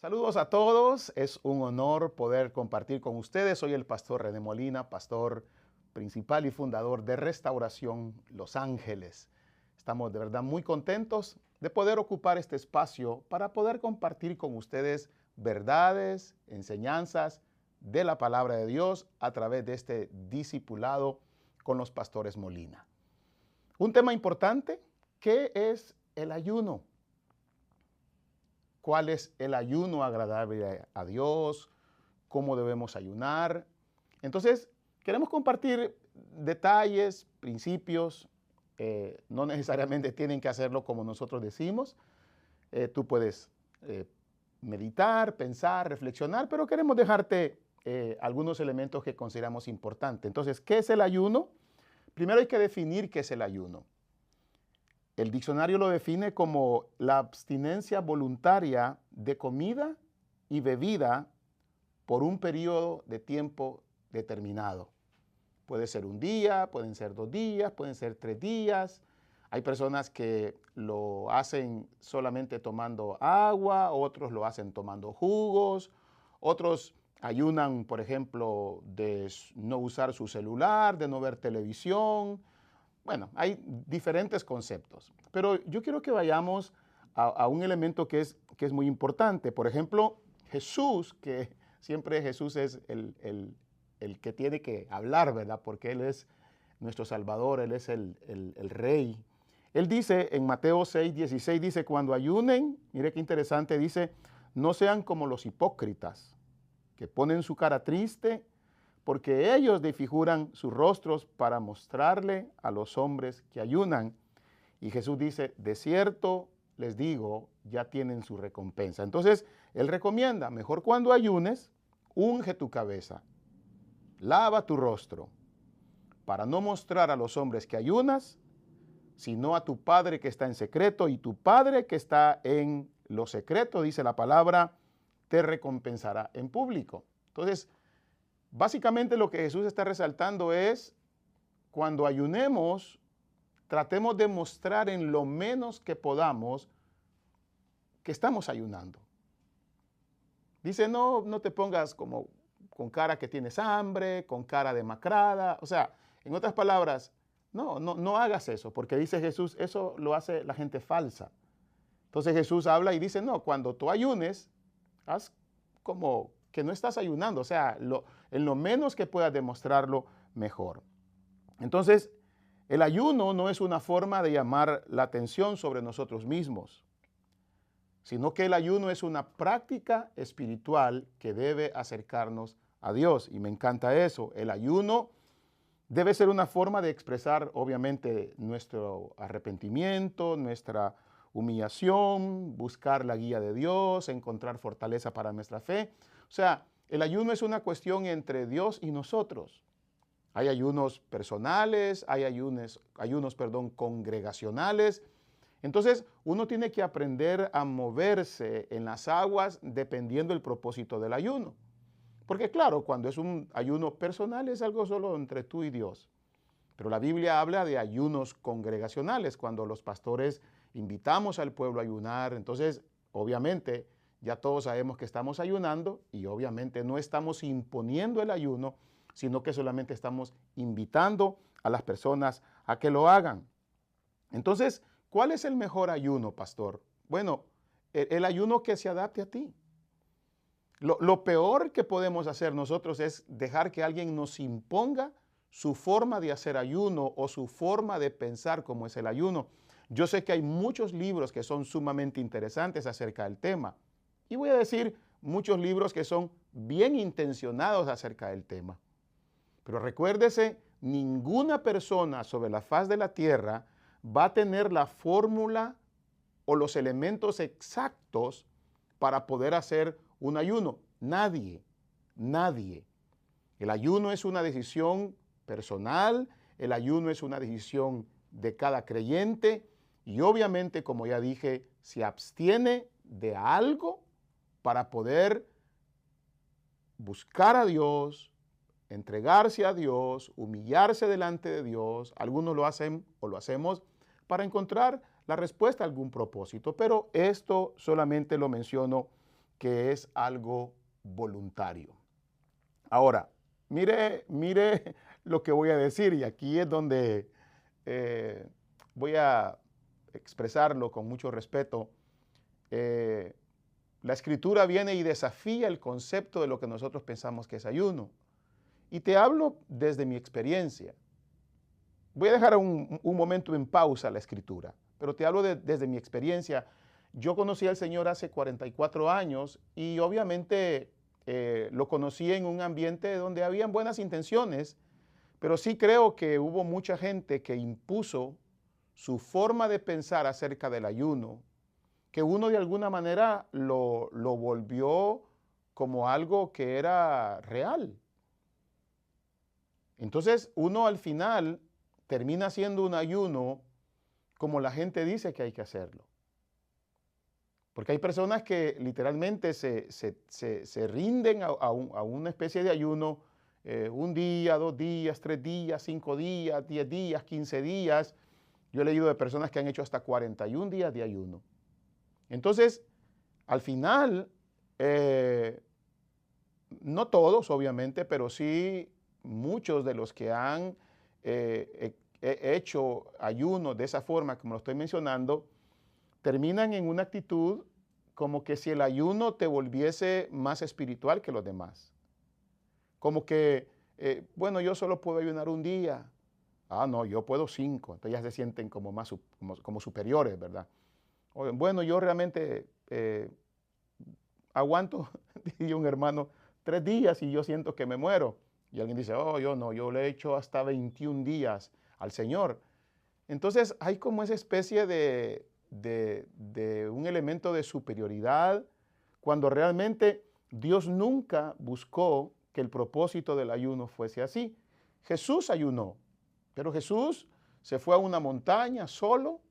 Saludos a todos, es un honor poder compartir con ustedes. Soy el pastor René Molina, pastor principal y fundador de Restauración Los Ángeles. Estamos de verdad muy contentos de poder ocupar este espacio para poder compartir con ustedes verdades, enseñanzas de la palabra de Dios a través de este discipulado con los pastores Molina. Un tema importante, ¿qué es el ayuno? ¿Cuál es el ayuno agradable a Dios? ¿Cómo debemos ayunar? Entonces, queremos compartir detalles, principios. No necesariamente tienen que hacerlo como nosotros decimos. Tú puedes meditar, pensar, reflexionar, pero queremos dejarte algunos elementos que consideramos importantes. Entonces, ¿qué es el ayuno? Primero hay que definir qué es el ayuno. El diccionario lo define como la abstinencia voluntaria de comida y bebida por un periodo de tiempo determinado. Puede ser un día, pueden ser 2 días, pueden ser 3 días. Hay personas que lo hacen solamente tomando agua, otros lo hacen tomando jugos, otros ayunan, por ejemplo, de no usar su celular, de no ver televisión. Bueno, hay diferentes conceptos, pero yo quiero que vayamos a un elemento que es muy importante. Por ejemplo, Jesús, que siempre Jesús es el que tiene que hablar, ¿verdad? Porque Él es nuestro Salvador, Él es el Rey. Él dice en Mateo 6:16, dice, cuando ayunen, mire qué interesante, dice, no sean como los hipócritas, que ponen su cara triste, porque ellos desfiguran sus rostros para mostrarle a los hombres que ayunan. Y Jesús dice, de cierto les digo, ya tienen su recompensa. Entonces, Él recomienda, mejor cuando ayunes, unge tu cabeza, lava tu rostro, para no mostrar a los hombres que ayunas, sino a tu Padre que está en secreto, y tu Padre que está en lo secreto, dice la palabra, te recompensará en público. Entonces, básicamente lo que Jesús está resaltando es, cuando ayunemos, tratemos de mostrar en lo menos que podamos que estamos ayunando. Dice, no te pongas como con cara que tienes hambre, con cara demacrada. O sea, en otras palabras, no hagas eso, porque dice Jesús, eso lo hace la gente falsa. Entonces Jesús habla y dice, no, cuando tú ayunes, haz como que no estás ayunando, o sea, en lo menos que puedas demostrarlo, mejor. Entonces, el ayuno no es una forma de llamar la atención sobre nosotros mismos, sino que el ayuno es una práctica espiritual que debe acercarnos a Dios. Y me encanta eso. El ayuno debe ser una forma de expresar, obviamente, nuestro arrepentimiento, nuestra humillación, buscar la guía de Dios, encontrar fortaleza para nuestra fe. O sea, el ayuno es una cuestión entre Dios y nosotros. Hay ayunos personales, hay ayunos, congregacionales. Entonces, uno tiene que aprender a moverse en las aguas dependiendo del propósito del ayuno. Porque claro, cuando es un ayuno personal es algo solo entre tú y Dios. Pero la Biblia habla de ayunos congregacionales, cuando los pastores invitamos al pueblo a ayunar. Entonces, obviamente, ya todos sabemos que estamos ayunando y obviamente no estamos imponiendo el ayuno, sino que solamente estamos invitando a las personas a que lo hagan. Entonces, ¿cuál es el mejor ayuno, pastor? Bueno, el ayuno que se adapte a ti. Lo peor que podemos hacer nosotros es dejar que alguien nos imponga su forma de hacer ayuno o su forma de pensar cómo es el ayuno. Yo sé que hay muchos libros que son sumamente interesantes acerca del tema. Y voy a decir muchos libros que son bien intencionados acerca del tema. Pero recuérdese, ninguna persona sobre la faz de la tierra va a tener la fórmula o los elementos exactos para poder hacer un ayuno. Nadie. El ayuno es una decisión personal, el ayuno es una decisión de cada creyente y obviamente, como ya dije, se abstiene de algo para poder buscar a Dios, entregarse a Dios, humillarse delante de Dios. Algunos lo hacen o lo hacemos para encontrar la respuesta a algún propósito, pero esto solamente lo menciono que es algo voluntario. Ahora, mire lo que voy a decir, y aquí es donde voy a expresarlo con mucho respeto. La Escritura viene y desafía el concepto de lo que nosotros pensamos que es ayuno. Y te hablo desde mi experiencia. Voy a dejar un momento en pausa la Escritura, pero te hablo desde mi experiencia. Yo conocí al Señor hace 44 años y obviamente lo conocí en un ambiente donde habían buenas intenciones, pero sí creo que hubo mucha gente que impuso su forma de pensar acerca del ayuno, que uno de alguna manera lo volvió como algo que era real. Entonces uno al final termina haciendo un ayuno como la gente dice que hay que hacerlo. Porque hay personas que literalmente se rinden a una especie de ayuno, 1 día, 2 días, 3 días, 5 días, 10 días, 15 días. Yo he leído de personas que han hecho hasta 41 días de ayuno. Entonces, al final, no todos obviamente, pero sí muchos de los que han hecho ayuno de esa forma, como lo estoy mencionando, terminan en una actitud como que si el ayuno te volviese más espiritual que los demás. Como que, bueno, yo solo puedo ayunar 1 día. Ah, no, yo puedo 5. Entonces ya se sienten como más como superiores, ¿verdad? O, bueno, yo realmente aguanto, dice un hermano, 3 días y yo siento que me muero. Y alguien dice, oh, yo no, yo le he hecho hasta 21 días al Señor. Entonces hay como esa especie de un elemento de superioridad, cuando realmente Dios nunca buscó que el propósito del ayuno fuese así. Jesús ayunó, pero Jesús se fue a una montaña solo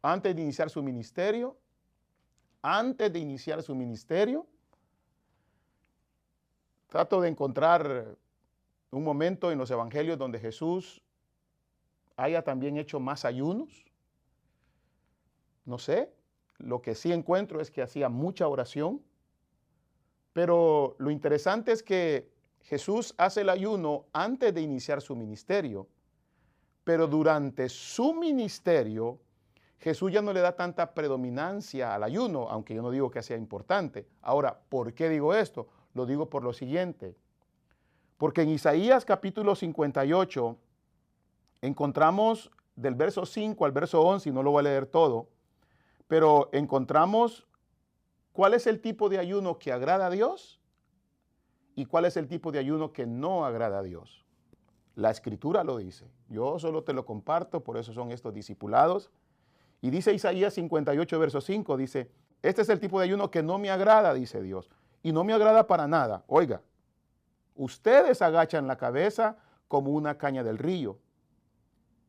antes de iniciar su ministerio. Antes de iniciar su ministerio, trato de encontrar un momento en los evangelios donde Jesús haya también hecho más ayunos. No sé, lo que sí encuentro es que hacía mucha oración, pero lo interesante es que Jesús hace el ayuno antes de iniciar su ministerio, pero durante su ministerio Jesús ya no le da tanta predominancia al ayuno, aunque yo no digo que sea importante. Ahora, ¿por qué digo esto? Lo digo por lo siguiente, porque en Isaías capítulo 58 encontramos del verso 5 al verso 11, y no lo voy a leer todo, pero encontramos cuál es el tipo de ayuno que agrada a Dios y cuál es el tipo de ayuno que no agrada a Dios. La Escritura lo dice. Yo solo te lo comparto, por eso son estos discipulados. Y dice Isaías 58, verso 5, dice, este es el tipo de ayuno que no me agrada, dice Dios, y no me agrada para nada. Oiga, ustedes agachan la cabeza como una caña del río,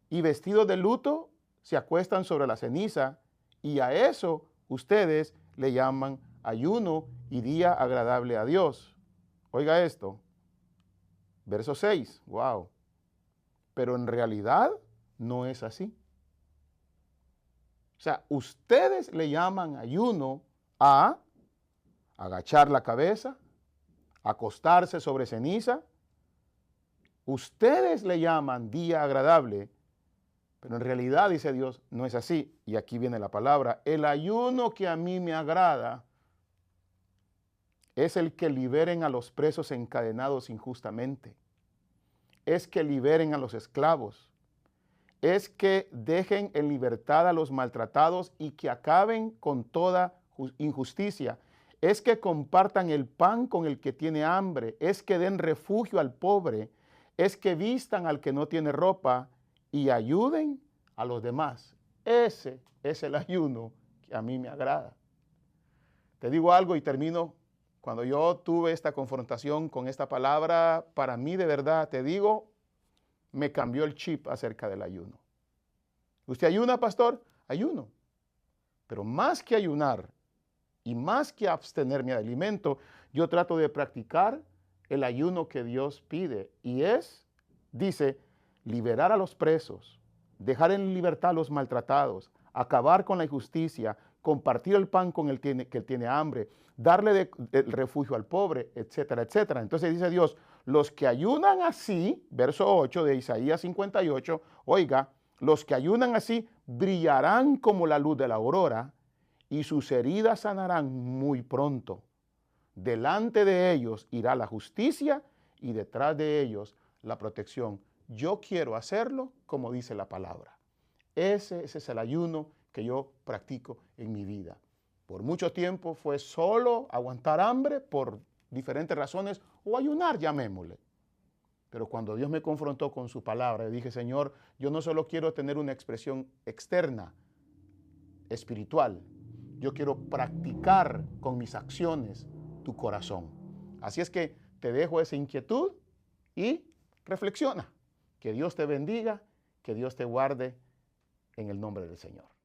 y vestidos de luto se acuestan sobre la ceniza, y a eso ustedes le llaman ayuno y día agradable a Dios. Oiga esto, verso 6, wow. Pero en realidad no es así. O sea, ustedes le llaman ayuno a agachar la cabeza, acostarse sobre ceniza. Ustedes le llaman día agradable, pero en realidad, dice Dios, no es así. Y aquí viene la palabra. El ayuno que a mí me agrada es el que liberen a los presos encadenados injustamente. Es que liberen a los esclavos. Es que dejen en libertad a los maltratados y que acaben con toda injusticia. Es que compartan el pan con el que tiene hambre. Es que den refugio al pobre. Es que vistan al que no tiene ropa y ayuden a los demás. Ese es el ayuno que a mí me agrada. Te digo algo y termino. Cuando yo tuve esta confrontación con esta palabra, para mí de verdad, te digo, me cambió el chip acerca del ayuno. ¿Usted ayuna, pastor? Ayuno. Pero más que ayunar y más que abstenerme de alimento, yo trato de practicar el ayuno que Dios pide. Y es, dice, liberar a los presos, dejar en libertad a los maltratados, acabar con la injusticia, compartir el pan con el que él tiene hambre, darle el refugio al pobre, etcétera, etcétera. Entonces dice Dios, los que ayunan así, verso 8 de Isaías 58, oiga, los que ayunan así brillarán como la luz de la aurora y sus heridas sanarán muy pronto. Delante de ellos irá la justicia y detrás de ellos la protección. Yo quiero hacerlo como dice la palabra. Ese es el ayuno que yo practico en mi vida. Por mucho tiempo fue solo aguantar hambre por diferentes razones o ayunar, llamémosle. Pero cuando Dios me confrontó con su palabra, yo dije, Señor, yo no solo quiero tener una expresión externa, espiritual, yo quiero practicar con mis acciones tu corazón. Así es que te dejo esa inquietud y reflexiona. Que Dios te bendiga, que Dios te guarde en el nombre del Señor.